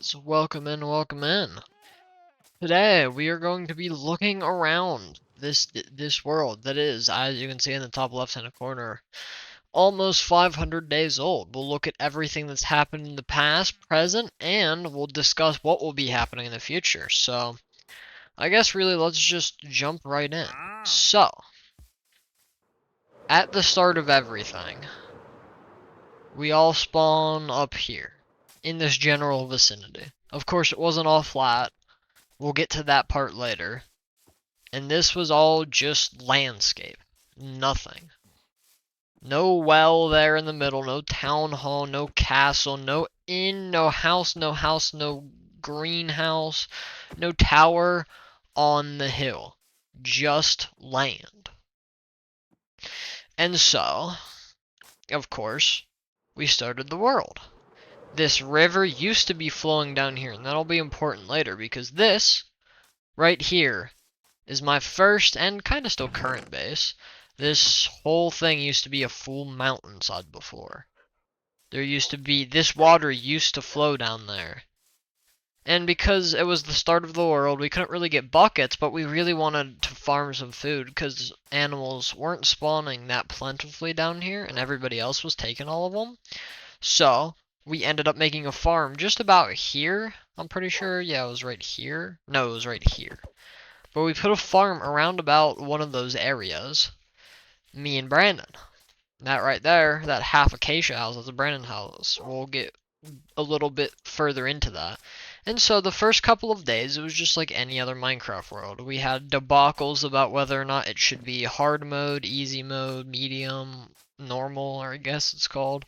guys, welcome in, welcome in. Today we are going to be looking around this world that is, as you can see in the top left hand corner, almost 500 days old. We'll look at everything that's happened in the past, present, and we'll discuss what will be happening in the future. So, I guess really let's just jump right in. So, at the start of everything, we all spawn up here, in this general vicinity. Of course, it wasn't all flat. We'll get to that part later. And this was all just landscape. Nothing. No well there in the middle, no town hall, no castle, no inn, no house, no greenhouse, no tower on the hill. Just land. And so, of course, we started the world. This river used to be flowing down here, and that'll be important later because this, right here, is my first and kind of still current base. This whole thing used to be a full mountainside before. There used to be, this water used to flow down there. And because it was the start of the world, we couldn't really get buckets, but we really wanted to farm some food because animals weren't spawning that plentifully down here, and everybody else was taking all of them. So, we ended up making a farm just about here. I'm pretty sure, yeah, it was right here. No, it was right here. But we put a farm around about one of those areas. Me and Brandon. That right there, that half acacia house, is a Brandon house. We'll get a little bit further into that. And so the first couple of days, it was just like any other Minecraft world. We had debacles about whether or not it should be hard mode, easy mode, medium, normal, or I guess it's called.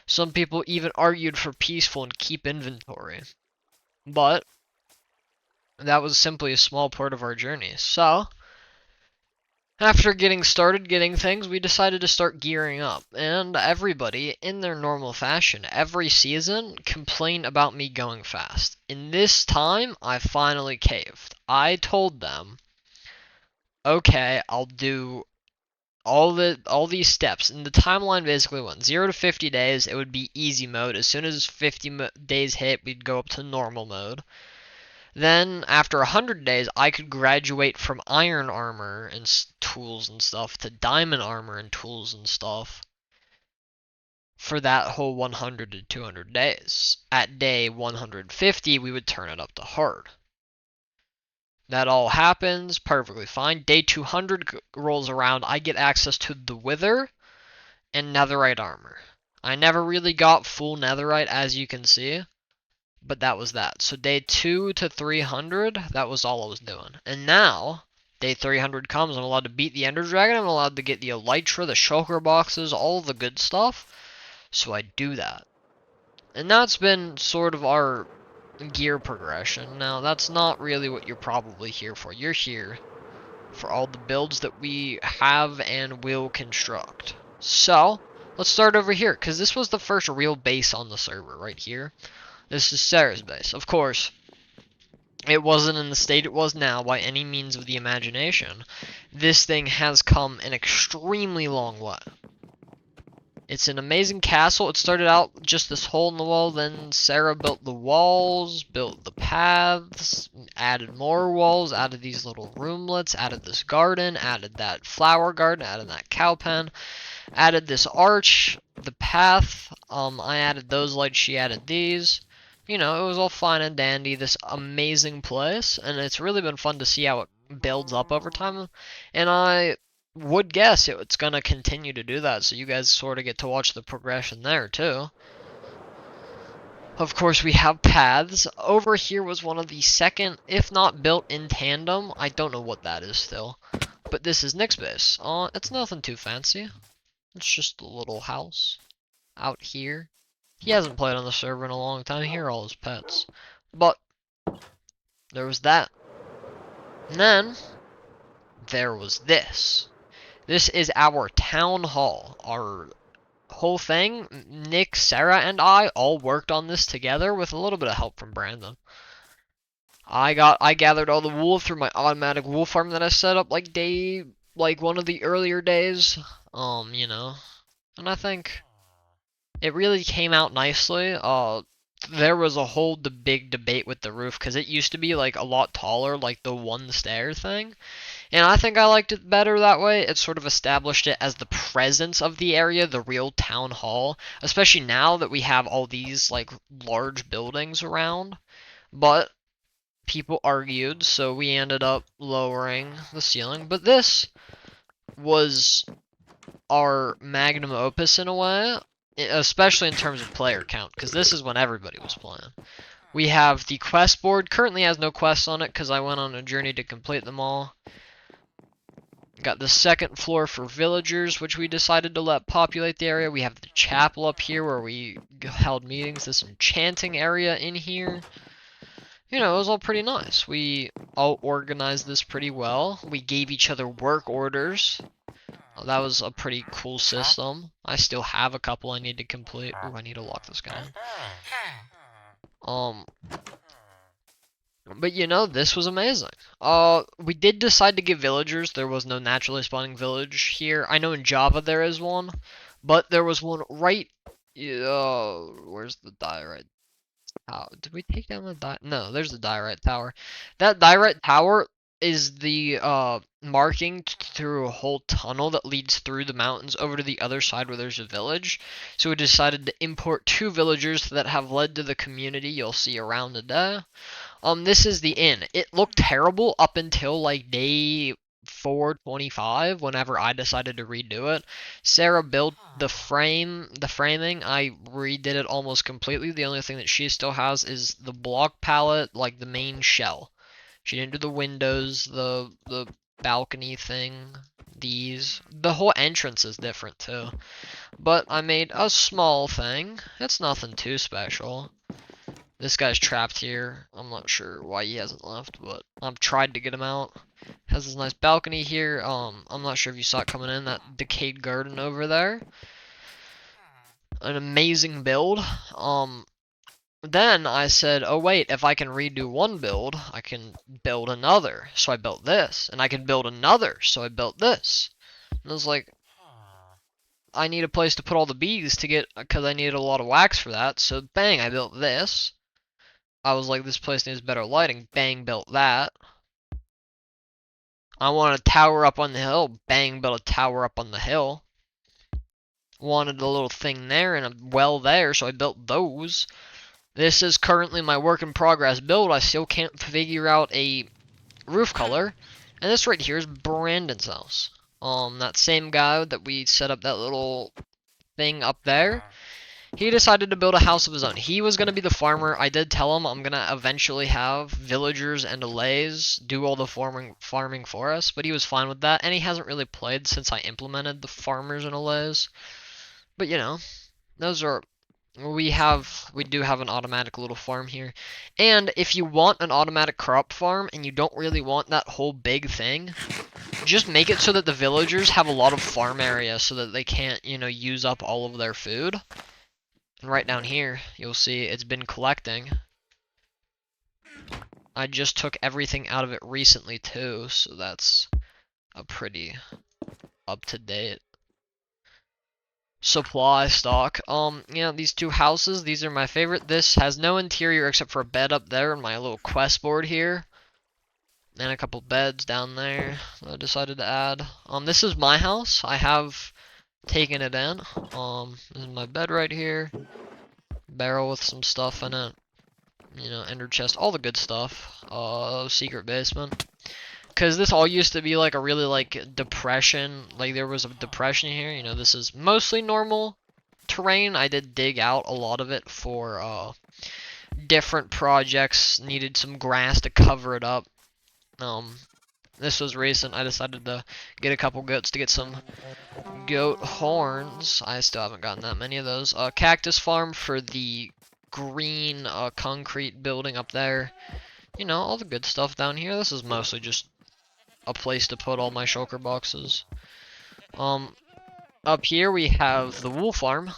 Some people even argued for peaceful and keep inventory. But that was simply a small part of our journey. So, after getting started getting things, we decided to start gearing up. And everybody, in their normal fashion, every season, complained about me going fast. In this time, I finally caved. I told them, okay, I'll do all these steps. And the timeline basically went 0 to 50 days, it would be easy mode. As soon as 50 days hit, we'd go up to normal mode. Then, after 100 days, I could graduate from iron armor and tools and stuff to diamond armor and tools and stuff for that whole 100 to 200 days. At day 150, we would turn it up to hard. That all happens perfectly fine. Day 200 rolls around, I get access to the Wither and Netherite armor. I never really got full Netherite, as you can see. But that was that. So day 2 to 300, that was all I was doing. And now, day 300 comes, I'm allowed to beat the Ender Dragon, I'm allowed to get the Elytra, the shulker boxes, all the good stuff. So I do that. And that's been sort of our gear progression. Now, that's not really what you're probably here for. You're here for all the builds that we have and will construct. So, let's start over here, because this was the first real base on the server, right here. This is Sarah's base. Of course, it wasn't in the state it was now by any means of the imagination. This thing has come an extremely long way. It's an amazing castle. It started out just this hole in the wall, then Sarah built the walls, built the paths, added more walls, added these little roomlets, added this garden, added that flower garden, added that cow pen, added this arch, the path, I added those lights, she added these. You know, it was all fine and dandy, this amazing place, and it's really been fun to see how it builds up over time, and I would guess it's going to continue to do that, so you guys sort of get to watch the progression there, too. Of course, we have paths. Over here was one of the second, if not built in tandem, I don't know what that is still, but this is Nick's base. It's nothing too fancy. It's just a little house out here. He hasn't played on the server in a long time. Here are all his pets. But there was that. And then there was this. This is our town hall. Our whole thing. Nick, Sarah, and I all worked on this together with a little bit of help from Brandon. I gathered all the wool through my automatic wool farm that I set up like one of the earlier days. You know. And I think it really came out nicely. there was a whole big debate with the roof because it used to be like a lot taller, like the one stair thing. And I think I liked it better that way. It sort of established it as the presence of the area, the real town hall, especially now that we have all these like large buildings around. But people argued, so we ended up lowering the ceiling. But this was our magnum opus in a way, especially in terms of player count, because this is when everybody was playing. We have the quest board. Currently has no quests on it because I went on a journey to complete them all. Got the second floor for villagers, which we decided to let populate the area. We have the chapel up here where we held meetings. This enchanting area in here. You know, it was all pretty nice. We all organized this pretty well. We gave each other work orders. That was a pretty cool system. I still have a couple I need to complete. Ooh, I need to lock this guy in. But you know, this was amazing. We did decide to give villagers. There was no naturally spawning village here. I know in Java there is one, but there was one right. Where's the diorite? Did we take down the No, there's the diorite tower. That diorite tower is the marking through a whole tunnel that leads through the mountains over to the other side where there's a village. So we decided to import 2 villagers that have led to the community you'll see around today. This is the inn. It looked terrible up until like day 425 whenever I decided to redo it. Sarah built the framing. I redid it almost completely. The only thing that she still has is the block palette, like the main shell. She didn't do the windows, the balcony thing, the whole entrance is different too. But I made a small thing. It's nothing too special. This guy's trapped here. I'm not sure why he hasn't left, but I've tried to get him out. Has this nice balcony here. I'm not sure if you saw it coming in, that decayed garden over there. An amazing build. Then I said, oh wait, if I can redo one build, I can build another. So I built this, and I can build another, so I built this. And I was like, I need a place to put all the bees to get, because I needed a lot of wax for that. So bang, I built this. I was like, this place needs better lighting. Bang, built that. I want a tower up on the hill. Bang, built a tower up on the hill. Wanted a little thing there and a well there, so I built those. This is currently my work in progress build. I still can't figure out a roof color. And this right here is Brandon's house. That same guy that we set up that little thing up there. He decided to build a house of his own. He was going to be the farmer. I did tell him I'm going to eventually have villagers and allays do all the farming for us, but he was fine with that, and he hasn't really played since I implemented the farmers and allays. But you know, those are we do have an automatic little farm here. And if you want an automatic crop farm and you don't really want that whole big thing, just make it so that the villagers have a lot of farm area so that they can't, you know, use up all of their food. And right down here, you'll see it's been collecting. I just took everything out of it recently too, so that's a pretty up-to-date supply stock. Yeah, these 2 houses, these are my favorite. This has no interior except for a bed up there and my little quest board here. And a couple beds down there that I decided to add. This is my house. I have taken it in. This is my bed right here. Barrel with some stuff in it. You know, ender chest, all the good stuff. Secret basement. Because this all used to be like a really like depression. Like there was a depression here. You know, this is mostly normal terrain. I did dig out a lot of it for different projects. Needed some grass to cover it up. This was recent. I decided to get a couple goats to get some goat horns. I still haven't gotten that many of those. Cactus farm for the green concrete building up there. You know, all the good stuff down here. This is mostly just a place to put all my shulker boxes. Up here we have the wool farm.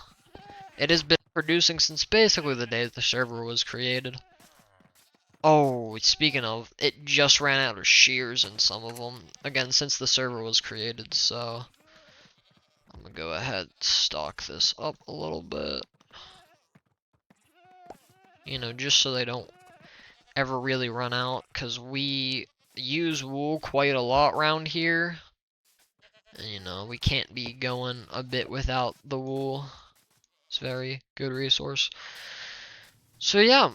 It has been producing since basically the day the server was created. Oh, speaking of, it just ran out of shears in some of them. Again, since the server was created, so I'm gonna go ahead and stock this up a little bit. you know, just so they don't ever really run out, because we use wool quite a lot around here. And, you know, we can't be going a bit without the wool. It's a very good resource. So yeah,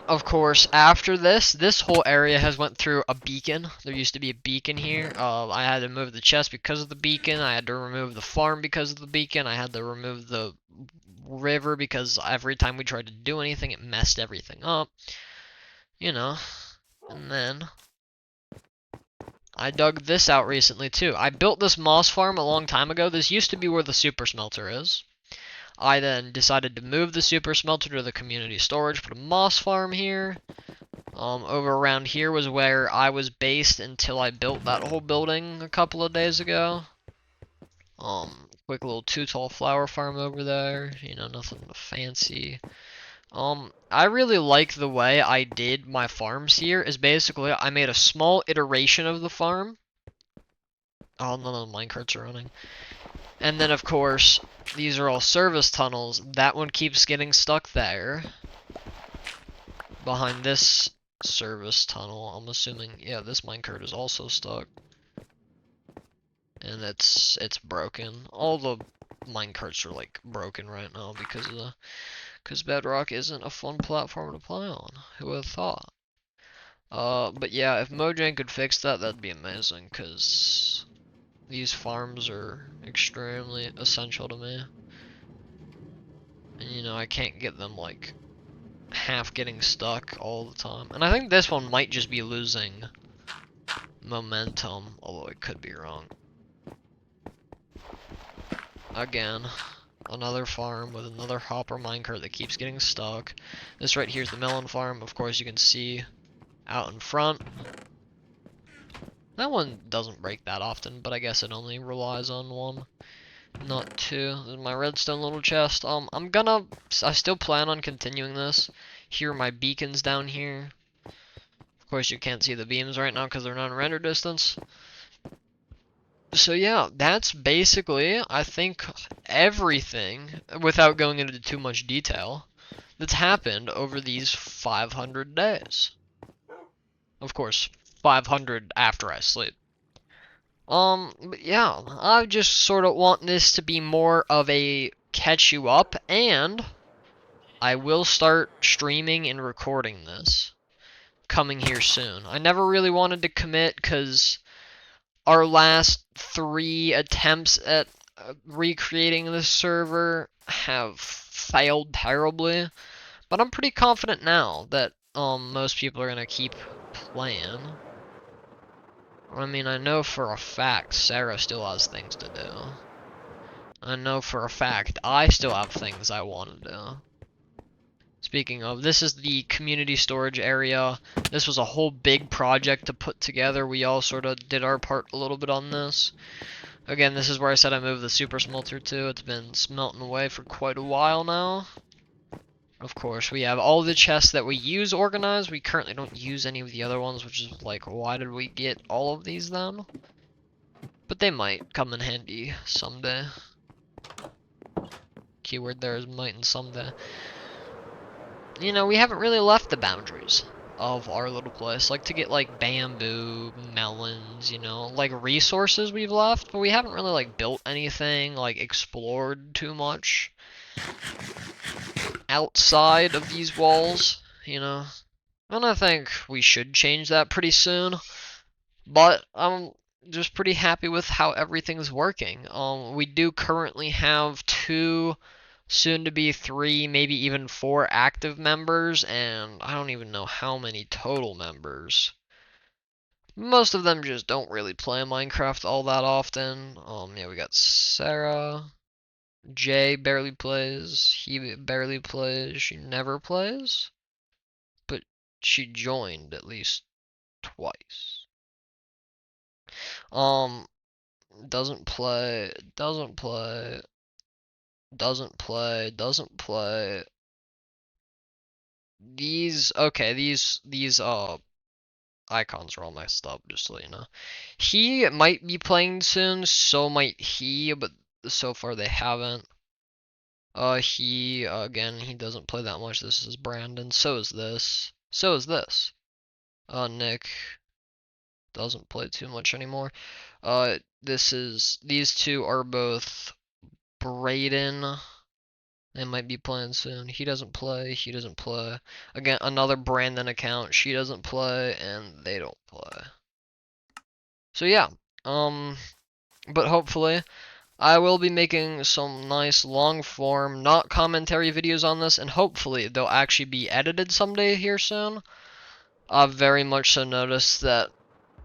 of course, after this whole area has went through a beacon. There used to be a beacon here. I had to move the chest because of the beacon. I had to remove the farm because of the beacon. I had to remove the river because every time we tried to do anything, it messed everything up. You know, and then I dug this out recently too. I built this moss farm a long time ago. This used to be where the super smelter is. I then decided to move the super smelter to the community storage, put a moss farm here. Over around here was where I was based until I built that whole building a couple of days ago. Quick little 2 tall flower farm over there. You know, nothing fancy. I really like the way I did my farms here. Is basically I made a small iteration of the farm. Oh, none of the minecarts are running. And then, of course, these are all service tunnels. That one keeps getting stuck there. Behind this service tunnel, I'm assuming, yeah, this minecart is also stuck. And it's broken. All the minecarts are, like, broken right now because Bedrock isn't a fun platform to play on. Who would have thought? But yeah, if Mojang could fix that, that'd be amazing, because these farms are extremely essential to me. And, you know, I can't get them, like, half getting stuck all the time. And I think this one might just be losing momentum, although it could be wrong. Again, another farm with another hopper minecart that keeps getting stuck. This right here is the melon farm. Of course, you can see out in front. That one doesn't break that often, but I guess it only relies on one, not two. This is my redstone little chest. I still plan on continuing this. Here are my beacons down here. Of course, you can't see the beams right now because they're not in render distance. So yeah, that's basically, I think, everything, without going into too much detail, that's happened over these 500 days. Of course, 500 after I sleep. But yeah, I just sort of want this to be more of a catch you up, and I will start streaming and recording this coming here soon. I never really wanted to commit because our last 3 attempts at recreating this server have failed terribly, but I'm pretty confident now that most people are gonna keep playing. I mean, I know for a fact Sarah still has things to do. I know for a fact I still have things I want to do. Speaking of, this is the community storage area. This was a whole big project to put together. We all sort of did our part a little bit on this. Again, this is where I said I moved the super smelter to. It's been smelting away for quite a while now. Of course, we have all the chests that we use organized. We currently don't use any of the other ones, which is like, why did we get all of these then? But they might come in handy someday. Keyword there is might and someday. You know, we haven't really left the boundaries of our little place. Like, to get, like, bamboo, melons, you know, like, resources we've left, but we haven't really, like, built anything, like, explored too much outside of these walls, you know. And I think we should change that pretty soon, but I'm just pretty happy with how everything's working. We do currently have 2, soon to be 3, maybe even 4 active members, and I don't even know how many total members. Most of them just don't really play Minecraft all that often. Yeah, we got Sarah. Jay barely plays. He barely plays. She never plays. But she joined at least twice. Doesn't play, doesn't play, doesn't play, doesn't play. Okay, these icons are all messed up, just so you know. He might be playing soon, so might he, but so far they haven't. He, again, he doesn't play that much. This is Brandon. So is this. So is this. Nick doesn't play too much anymore. These two are both Braden. They might be playing soon. He doesn't play. He doesn't play. Again, another Brandon account. She doesn't play, and they don't play. So yeah, but hopefully I will be making some nice long form, not commentary videos on this, and hopefully they'll actually be edited someday here soon. I've very much so noticed that,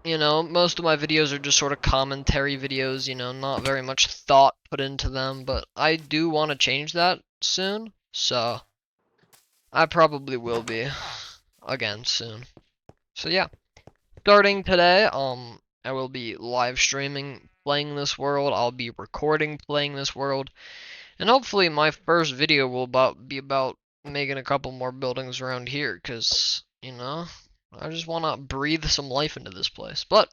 you know, most of my videos are just sort of commentary videos, you know, not very much thought put into them, but I do want to change that soon, so I probably will be again soon. So yeah, starting today, I will be live streaming playing this world. I'll be recording playing this world, and hopefully my first video will be about making a couple more buildings around here, cause you know I just want to breathe some life into this place. But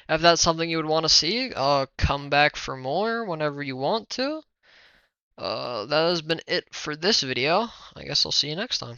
if that's something you would want to see, come back for more whenever you want to. That has been it for this video. I guess I'll see you next time.